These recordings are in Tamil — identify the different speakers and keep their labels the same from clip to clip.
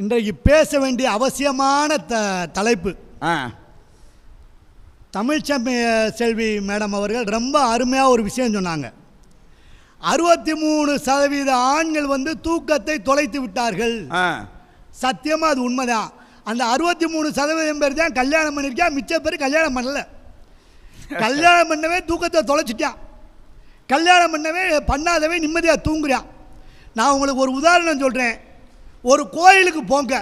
Speaker 1: இன்றைக்கு பேச வேண்டிய அவசியமான தலைப்பு. தமிழ்ச்செல்வி மேடம் அவர்கள் ரொம்ப அருமையாக ஒரு விஷயம் சொன்னாங்க. 63% ஆண்கள் தூக்கத்தை தொலைத்து விட்டார்கள். சத்தியமாக அது உண்மைதான். அந்த 63% பேர் தான் கல்யாணம் பண்ணியிருக்கா, மிச்ச பேர் கல்யாணம் பண்ணல. கல்யாணம் பண்ணவே தூக்கத்தை தொலைச்சிட்டான், கல்யாணம் பண்ணவே பண்ணாதவே நிம்மதியாக தூங்குறான். நான் உங்களுக்கு ஒரு உதாரணம் சொல்கிறேன். ஒரு கோயிலுக்கு போங்க,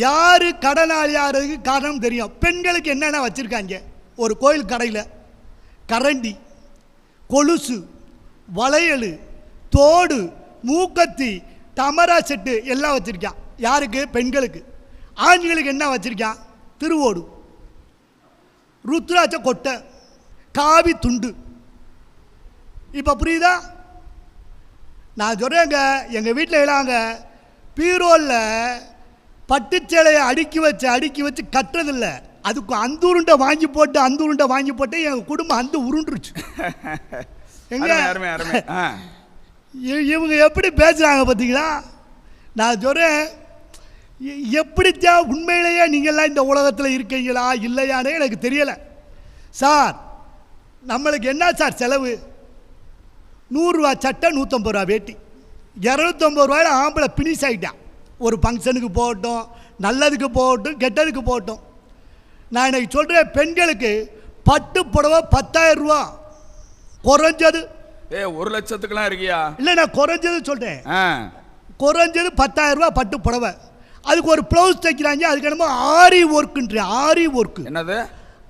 Speaker 1: யார் கடனாளியாருக்கு காரணம் தெரியும். பெண்களுக்கு என்னென்ன வச்சுருக்காங்க ஒரு கோயில் கடையில்? கரண்டி, கொலுசு, வளையல், தோடு, மூக்கத்தி, தமரா செட்டு எல்லாம் வச்சுருக்கான். யாருக்கு? பெண்களுக்கு. ஆண்களுக்கு என்ன வச்சுருக்கான்? திருவோடு, ருத்ராட்ச கொட்டை, காவி துண்டு. இப்போ புரியுதா? நான் சொல்கிறேங்க, எங்கள் வீட்டில் இல்லாங்க பீரோலில் பட்டுச்சேலையை அடுக்கி வச்சு கட்டுறதில்லை. அதுக்கு அந்த உருண்டை வாங்கி போட்டு எங்கள் குடும்பம் அந்த உருண்டுருச்சு. எங்க இவங்க எப்படி பேசுகிறாங்க பார்த்தீங்களா? நான் சொல்கிறேன், எப்படித்தான் உண்மையிலேயே நீங்கள்லாம் இந்த உலகத்தில் இருக்கீங்களா இல்லையானே எனக்கு தெரியலை. சார், நம்மளுக்கு என்ன சார் செலவு? 100 ரூபா சட்டை, 150 ரூபா வேட்டி, 250 ரூபாயில் ஆம்பளை பினிஷ் ஆகிட்டான். ஒரு ஃபங்க்ஷனுக்கு போகட்டும், நல்லதுக்கு போகட்டும், கெட்டதுக்கு போகட்டும். நான் இன்னைக்கு சொல்கிறேன், பெண்களுக்கு பட்டு புடவை 10,000 ரூபா குறைஞ்சது.
Speaker 2: 1 லட்சத்துக்குலாம் இருக்கியா? இல்லை, நான்
Speaker 1: குறைஞ்சது சொல்கிறேன். குறைஞ்சது 10,000 ரூபா பட்டு புடவை. அதுக்கு ஒரு ப்ளவுஸ் தைக்கிறாங்க, அதுக்கு என்னமோ ஆரி ஒர்க்குன்ற. ஆரி ஒர்க்கு என்னது?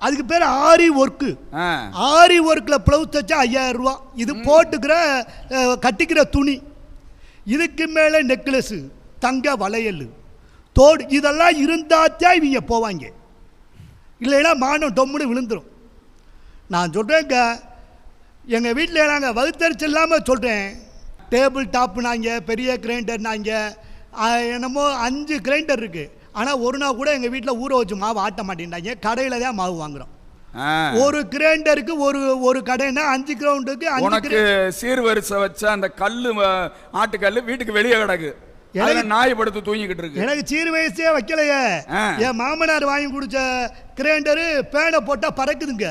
Speaker 1: அதுக்கு பேர் ஆரி ஒர்க்கு. ஆரி ஒர்க்கில் ப்ளவுஸ் தைச்சா 5,000 ரூபா. இது போட்டுக்கிற கட்டிக்கிற துணி. இதுக்கு மேலே நெக்லஸு, தங்க வளையல், தோடு, இதெல்லாம் இருந்தாத்தான் இவங்க போவாங்க. இல்லைன்னா மானம் டொம்முன்னு விழுந்துடும். நான் சொல்கிறேங்க, எங்கள் வீட்டில் நாங்கள் வகுத்தறிச்சு இல்லாமல் சொல்கிறேன். டேபிள் டாப்புனாங்க, பெரிய கிரைண்டர்னாங்க, என்னமோ 5 கிரைண்டர் இருக்குது. ஆனால் ஒரு நாள் கூட எங்கள் வீட்டில் ஊற வச்சு மாவு ஆட்ட மாட்டேன்டாங்க. கடையில் தான் மாவு வாங்குகிறோம். ஒரு கிரைண்டருக்கு ஒரு கடைன்னா 5 கிரவுண்டுக்கு 5
Speaker 2: சீர்வரிசை வச்ச அந்த கல்லு, ஆட்டுக்கல்லு வீட்டுக்கு வெளியே கிடக்கு. நாய் படுத்து தூங்கிக்கிட்டு இருக்கு. எனக்கு
Speaker 1: சீர் வயசே வைக்கலையே. என் மாமனார் வாங்கி குடிச்ச கிரைண்டரு பேனை போட்டா பறக்குதுங்க.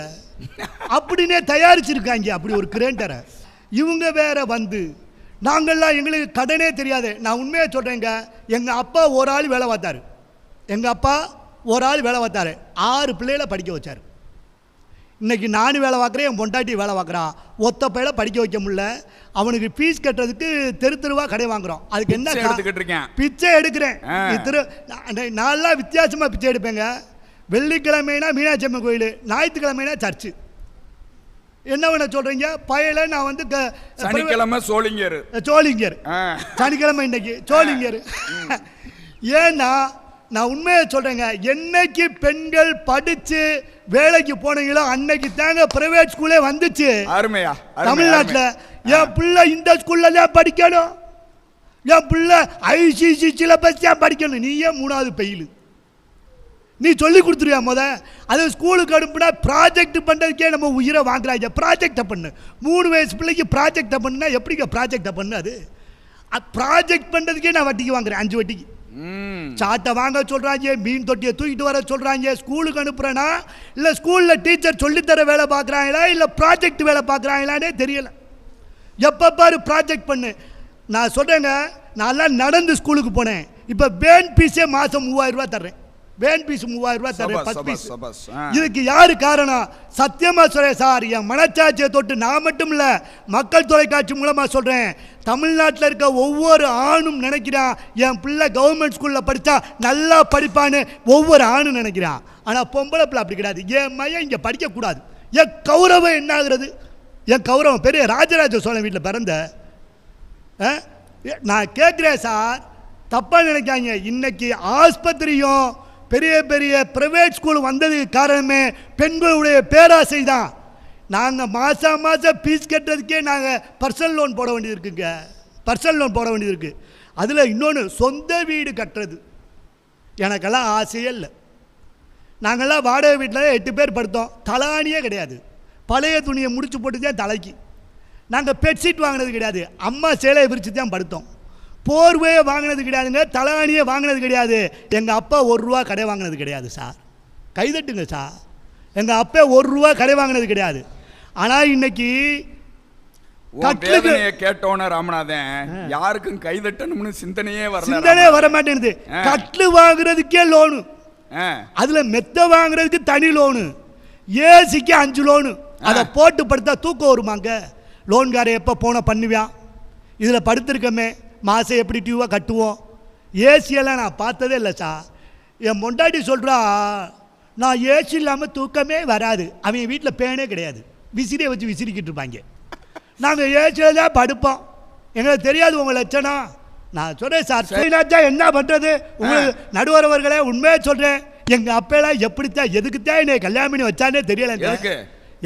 Speaker 1: அப்படின்னே தயாரிச்சிருக்காங்க அப்படி ஒரு கிரைண்டரை. இவங்க வேற நாங்கள்லாம் எங்களுக்கு கடனே தெரியாது. நான் உண்மையாக சொல்கிறேங்க, எங்கள் அப்பா ஒரு ஆள் வேலை பார்த்தாரு. 6 பிள்ளைகளை படிக்க வச்சார். இன்னைக்கு நானும் வேலை பார்க்குறேன், என் பொண்டாட்டி வேலை பார்க்குறான். ஒத்த பையில படிக்க வைக்க முடியல. அவனுக்கு ஃபீஸ் கட்டுறதுக்கு தெருவா கடை வாங்குறோம். அதுக்கு என்ன பிச்சை எடுக்கிறேன். நான்லாம் வித்தியாசமாக பிச்சை எடுப்பேங்க. வெள்ளிக்கிழமைனா மீனாட்சி அம்மன் கோயில், ஞாயிற்றுக்கிழமைனா சர்ச்சு. என்ன வேணா சொல்றீங்க? பயல நான்
Speaker 2: சனிக்கிழமை சோளிங்கர்,
Speaker 1: சனிக்கிழமை இன்னைக்கு சோளிங்கர். ஏன்னா நான் உண்மையை சொல்றேங்க, என்னைக்கு பெண்கள் படிச்சு வேலைக்கு போனீங்களோ அன்னைக்கு தாங்க பிரைவேட் ஸ்கூலே வந்துச்சு தமிழ்நாட்டில். என் பிள்ளை இந்த ஸ்கூல்ல தான் படிக்கணும், என் பிள்ளை ICC சிலபஸ் தான் படிக்கணும். நீயே 3வது பெயில் நீ சொல்லி கொடுத்துருவியா? அது ஸ்கூலுக்கு அனுப்புனா ப்ராஜெக்ட் பண்ணுறதுக்கே நம்ம உயிரை வாங்குறாங்க. ப்ராஜெக்டை பண்ணு. 3 வயசு பிள்ளைக்கு ப்ராஜெக்டை பண்ணுனா எப்படிங்க ப்ராஜெக்டை பண்ணு? அது ப்ராஜெக்ட் பண்ணுறதுக்கே நான் வட்டிக்கு வாங்குறேன், 5 வட்டிக்கு. சாட்டை வாங்க சொல்கிறாங்க, மீன் தொட்டியை தூக்கிட்டு வர சொல்கிறாங்க. ஸ்கூலுக்கு அனுப்புகிறேன்னா இல்லை ஸ்கூலில் டீச்சர் சொல்லித்தர வேலை பார்க்குறாங்களா இல்லை ப்ராஜெக்ட் வேலை பார்க்குறாங்களானே தெரியலை. எப்போ பாரு ப்ராஜெக்ட் பண்ணு. நான் சொல்கிறேங்க, நான்லாம் நடந்து ஸ்கூலுக்கு போனேன். இப்போ வேன் பீஸே மாதம் 3000 ரூபா தர்றேன். வேன் பீஸ் 3000 ரூபா தர்றேன், 10 பீஸ். இதுக்கு யாரு காரணம்? சத்தியமா சொல்றேன் சார், என் மனச்சாட்சியை தொட்டு நான் மட்டும் இல்ல, மக்கள் தொலைக்காட்சி மூலமா சொல்றேன். தமிழ்நாட்டில் இருக்க ஒவ்வொரு ஆணும் நினைக்கிறான், என் பிள்ளை கவர்மெண்ட் ஸ்கூல்ல படிச்சா நல்லா படிப்பான்னு ஒவ்வொரு ஆணும் நினைக்கிறான். ஆனா பொம்பளை பிள்ளை அப்படி கிடையாது. என் மையம் இங்க படிக்க கூடாது. என் கௌரவம் என்ன ஆகுறது? என் கௌரவம் பெரிய ராஜராஜ சோழன் வீட்டில் பிறந்த. நான் கேட்குறேன் சார், தப்பா நினைக்காங்க. இன்னைக்கு ஆஸ்பத்திரியும் பெரிய பெரிய பிரைவேட் ஸ்கூல் வந்ததுக்கு காரணமே பெண்களுடைய பேராசை தான். நாங்கள் மாதம் ஃபீஸ் கட்டுறதுக்கே நாங்கள் பர்சனல் லோன் போட வேண்டியது இருக்குங்க. பர்சனல் லோன் போட வேண்டியது இருக்குது. அதில் இன்னொன்று, சொந்த வீடு கட்டுறது எனக்கெல்லாம் ஆசையே இல்லை. நாங்கள்லாம் வாடகை வீட்டில் 8 பேர் படுத்தோம். தலானியே கிடையாது. பழைய துணியை முடிச்சு போட்டு தான் தலைக்கு. நாங்கள் பெட்ஷீட் வாங்கினது கிடையாது. அம்மா சேலையை விரித்து தான் படுத்தோம். போர்வையை வாங்கினது கிடையாதுங்க, தலானியை வாங்கினது கிடையாது. எங்கள் அப்பா ₹1 கடை வாங்கினது கிடையாது சார். கைதட்டுங்க சார். எங்கள் அப்பா ₹1 கடை வாங்கினது கிடையாது. ஆனால் இன்னைக்கு
Speaker 2: கேட்டோன ராமநாதன் யாருக்கும் கைதட்டணும்னு சிந்தனையே
Speaker 1: வர மாட்டேங்குது. கட்லு வாங்குறதுக்கே லோனு, அதுல மெத்த வாங்குறதுக்கு தனி லோனு, ஏசிக்கு 5 லோனு. அதை போட்டு படுத்தா தூக்கம் வருமாங்க? லோன்காரை எப்போ போன பண்ணுவான்? இதில் படுத்திருக்கமே மாதம் எப்படி டியூவாக கட்டுவோம்? ஏசியெல்லாம் நான் பார்த்ததே இல்லை சார். என் பொண்டாட்டி சொல்கிறா, நான் ஏசி இல்லாமல் தூக்கமே வராது. அவங்க வீட்டில் பேனே கிடையாது, விசிறியை வச்சு விசிறிக்கிட்டு இருப்பாங்க. நாங்கள் ஏசியில் தான் படுப்போம், எங்களுக்கு தெரியாது உங்கள் லட்சணம். நான் சொல்கிறேன் சார், சரினாச்சா என்ன பண்ணுறது? உங்களுக்கு நடுவரவர்களே உண்மையாக சொல்கிறேன், எங்கள் அப்பெல்லாம் எப்படித்தான் எதுக்குத்தான் என்னை கல்யாணம் பண்ணி வச்சானே தெரியல.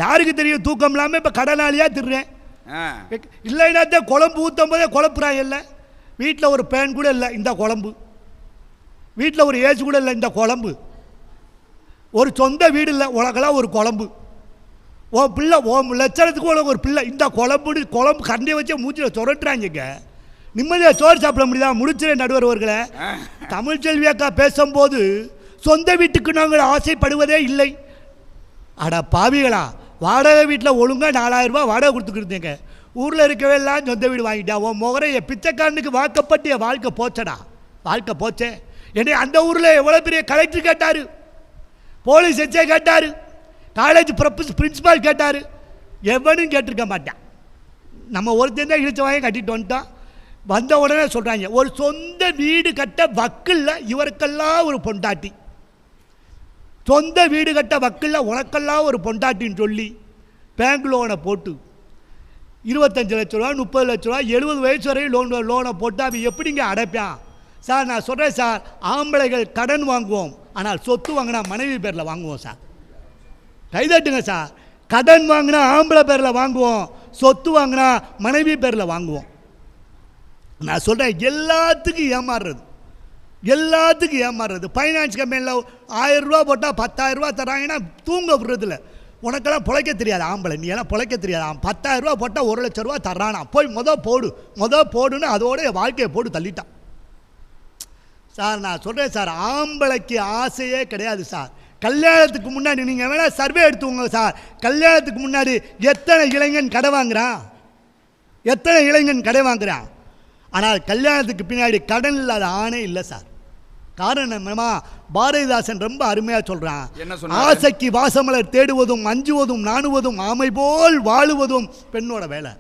Speaker 1: யாருக்கு தெரியும்? தூக்கம் இல்லாமல் இப்போ கடனாளியாக திடுறேன். இல்லைன்னா தான் குழம்பு ஊற்றும் போதே குழப்புறாங்க. இல்லை வீட்டில் ஒரு பேன் கூட இல்லை, இந்த குழம்பு. வீட்டில் ஒரு ஏசி கூட இல்லை, இந்த குழம்பு. ஒரு சொந்த வீடு இல்லை, உனக்கெல்லாம் ஒரு குழம்பு. உன் பிள்ளை உன் லட்சணத்துக்கு உனக்கு ஒரு பிள்ளை, இந்த குழம்பு கண்டையை வச்சே மூச்சில் சுரட்டுறாங்க. நிம்மதியாக சோறு சாப்பிட முடியுதா? முடிச்சிடேன் நடுவர்வர்களை. தமிழ்ச்செல்வி அக்கா பேசும்போது சொந்த வீட்டுக்கு நாங்கள் ஆசைப்படுவதே இல்லை. அட பாவிகளா, வாடகை வீட்டில் ஒழுங்காக 4000 ரூபா வாடகை கொடுத்துக்கிருந்தேங்க. ஊரில் இருக்கவே எல்லாம் சொந்த வீடு வாங்கிட்டா. உன் முகரைய பிச்சைக்காரனுக்கு வாக்கப்பட்டு என் வாழ்க்கை போச்சடா, வாழ்க்கை போச்சே. என்னை அந்த ஊரில் எவ்வளோ பெரிய கலெக்டர் கேட்டார், போலீஸ் எச்சே கேட்டார், காலேஜ் பிரின்சிபால் கேட்டார். எவனும் கேட்டிருக்க மாட்டான். நம்ம ஒருத்தன் தான் இழுச்ச வாங்கி கட்டிட்டு வந்துட்டோம். வந்த உடனே சொல்கிறாங்க, ஒரு சொந்த வீடு கட்ட வக்கில்ல இவருக்கெல்லாம் ஒரு பொண்டாட்டி, சொந்த வீடு கட்ட வக்கில்ல உனக்கெல்லாம் ஒரு பொண்டாட்டின்னு சொல்லி பேங்க் லோனை போட்டு 25 லட்ச ரூபா 30 லட்ச ரூபா 70 வயசு வரையும் லோனை போட்டு அவன் எப்படிங்க அடைப்பான்? சார் நான் சொல்கிறேன் சார், ஆம்பளைகள் கடன் வாங்குவோம், ஆனால் சொத்து வாங்கினா மனைவி பேரில் வாங்குவோம் சார். கைதட்டுங்க சார். கடன் வாங்கினா ஆம்பளை பேரில் வாங்குவோம், சொத்து வாங்கினா மனைவி பேரில் வாங்குவோம். நான் சொல்கிறேன், எல்லாத்துக்கும் ஏமாறுறது, எல்லாத்துக்கும் ஏமாறுறது. ஃபைனான்ஸ் கம்பெனியில் 1000 ரூபா போட்டால் 10,000 ரூபா தராங்கன்னா தூங்க விடுறதில்ல. உனக்கெல்லாம் பிழைக்க தெரியாது ஆம்பளை, நீ எல்லாம் பிழைக்க தெரியாது. 10,000 ரூபா போட்டால் 1 லட்ச ரூபா தர்றானா, போய் போடுன்னு அதோட வாழ்க்கையை போட்டு தள்ளிட்டான் சார். நான் சொல்கிறேன் சார், ஆம்பளைக்கு ஆசையே கிடையாது சார். கல்யாணத்துக்கு முன்னாடி நீங்கள் வேணால் சர்வே எடுத்துவோங்க சார். கல்யாணத்துக்கு முன்னாடி எத்தனை இளைஞன் கடை வாங்குறான், எத்தனை இளைஞன் கடை வாங்குறான். ஆனால் கல்யாணத்துக்கு பின்னாடி கடன் இல்லாத ஆணே இல்லை சார். காரணம் என்னமா? பாரதிதாசன் ரொம்ப அருமையாக சொல்கிறான், ஆசைக்கு வாசமலர் தேடுவதும் அஞ்சுவதும் நாணுவதும் ஆமை போல் வாழுவதும் பெண்ணோட வேலை.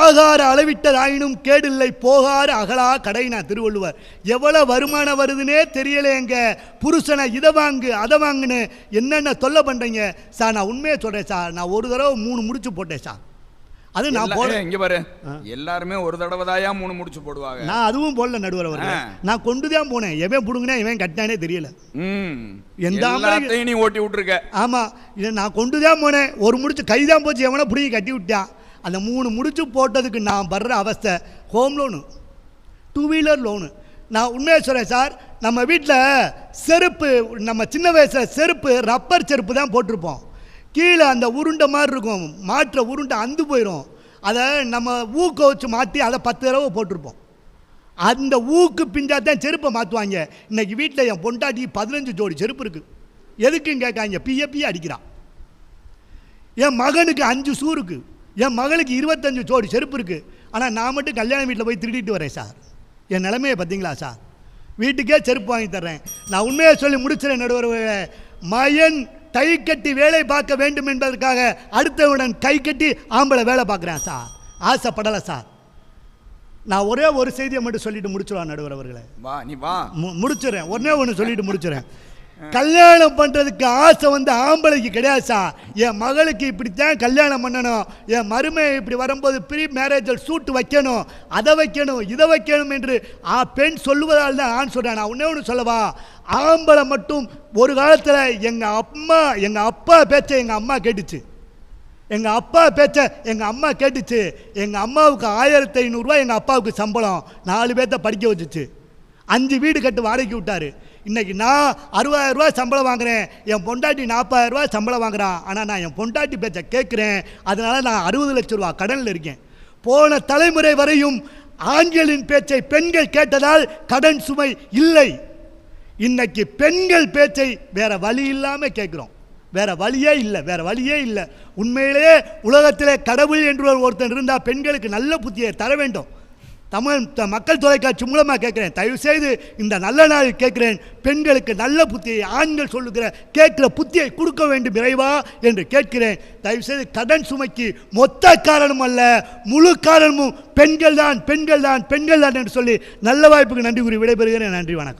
Speaker 1: ஆகார அளவிட்டதாயினும் கேடில்லை போகார அகலா கடைனா திருவள்ளுவர். எவ்வளவு வருமானம் வருதுன்னே தெரியலையங்க, புருஷனை இதை வாங்கு அதை வாங்குன்னு என்னென்ன தொல்லை பண்ணுறீங்க சார். நான் உண்மையை சொல்கிறேன் சார், நான் ஒரு தடவை 3 முடிச்சு போட்டேன் சார். அது நான் போடுறேன். இங்க பாரு, எல்லாருமே ஒரு தடவை தாயா 3 முடிச்சு போடுவாங்க. நான் அதுவும் போடல நடுவர் அவர்களே, நான் கொண்டுதான் போனேன். எவன் புடுங்கினா எவன் கட்டினானே தெரியல. எந்த ஆம்பளையும் நீ ஓட்டி விட்டுருக்க. ஆமா, இதை நான் கொண்டுதான் போனேன். ஒரு முடிச்சு கைதான் போச்சு, எவனை பிடிங்கி கட்டி விட்டான். அந்த 3 முடிச்சு போட்டதுக்கு நான் படுற அவஸ்தை, ஹோம் லோனு, 2 வீலர் லோனு. நான் உண்மையை சொல்கிறேன் சார், நம்ம வீட்டில் செருப்பு, நம்ம சின்ன வயசில் செருப்பு ரப்பர் செருப்பு தான் போட்டிருப்போம். கீழே அந்த உருண்டை மாதிரி இருக்கும், மாற்ற உருண்டை அந்து போயிடும். அதை நம்ம ஊக்க வச்சு மாற்றி அதை 10 தடவை போட்டிருப்போம். அந்த ஊக்கு பிஞ்சால் தான் செருப்பை மாற்றுவாங்க. இன்றைக்கி வீட்டில் என் பொண்டாட்டி 15 ஜோடி செருப்பு இருக்குது. எதுக்குன்னு கேட்காங்க, பிஏ அடிக்கிறான். என் மகனுக்கு 5 ஷூ இருக்குது, என் மகளுக்கு 25 ஜோடி செருப்பு இருக்குது. ஆனால் நான் மட்டும் கல்யாண வீட்டில் போய் திருடிட்டு வரேன் சார். என் நிலைமையை பார்த்தீங்களா சார்? வீட்டுக்கே செருப்பு வாங்கி தர்றேன். நான் உண்மையை சொல்லி முடிச்சிடறேன் நடுவர். மயன் கை கட்டி வேலை பார்க்க வேண்டும் என்பதற்காக அடுத்தவுடன் கை கட்டி ஆம்பளை வேலை பார்க்குறேன் சார். ஆசைப்படலை சார். நான் ஒரே ஒரு செய்தியை மட்டும் சொல்லிட்டு முடிச்சுடுவான் நடுவர் அவர்களை. முடிச்சுறேன், ஒன்னே ஒன்று சொல்லிட்டு முடிச்சுறேன். கல்யாணம் பண்ணுறதுக்கு ஆசை ஆம்பளைக்கு கிடையாது சார். என் மகளுக்கு இப்படித்தான் கல்யாணம் பண்ணணும், என் மருமையை இப்படி வரும்போது ப்ரீ மேரேஜில் சூட்டு வைக்கணும், அதை வைக்கணும் இதை வைக்கணும் என்று பெண் சொல்லுவதால் தான் ஆண் சொல்கிறேன். நான் ஒன்றே ஒன்று சொல்லவா, ஆம்பளை மட்டும் ஒரு காலத்தில் எங்கள் அப்பா பேச்சை எங்கள் அம்மா கேட்டுச்சு, எங்கள் அப்பா பேச்சை எங்கள் அம்மா கேட்டுச்சு. எங்கள் அம்மாவுக்கு 1500 ரூபா எங்கள் அப்பாவுக்கு சம்பளம், 4 பேர்த்த படிக்க வச்சுச்சு, 5 வீடு கட்டு வாடகைக்கு விட்டார். இன்றைக்கி நான் 60,000 ரூபா சம்பளம் வாங்குகிறேன், என் பொண்டாட்டி 40,000 ரூபா சம்பளம் வாங்குறான். ஆனால் நான் என் பொண்டாட்டி பேச்சை கேட்குறேன், அதனால் நான் 60 லட்ச ரூபா கடனில் இருக்கேன். போன தலைமுறை வரையும் ஆண்களின் பேச்சை பெண்கள் கேட்டதால் கடன் சுமை இல்லை. இன்னைக்கு பெண்கள் பேச்சை வேற வழி இல்லாம கேட்கிறோம். வேற வழியே இல்லை, வேற வழியே இல்லை. உண்மையிலேயே உலகத்திலே கடவுள் என்று ஒருத்தன் இருந்தால் பெண்களுக்கு நல்ல புத்தியை தர வேண்டும். தமிழ் மக்கள் தொலைக்காட்சி மூலமாக கேட்கிறேன், தயவு செய்து இந்த நல்ல நாள் கேட்கிறேன், பெண்களுக்கு நல்ல புத்தியை ஆண்கள் சொல்லுகிற கேட்கிற புத்தியை கொடுக்க வேண்டும் இறைவா என்று கேட்கிறேன். தயவு செய்து கடன் சுமைக்கு மொத்த காரணம் அல்ல, முழு காரணமும் பெண்கள் தான் பெண்கள் தான் பெண்கள் தான் என்று சொல்லி நல்ல வாய்ப்புக்கு நன்றி கூறி விடைபெறுகிறேன். நன்றி, வணக்கம்.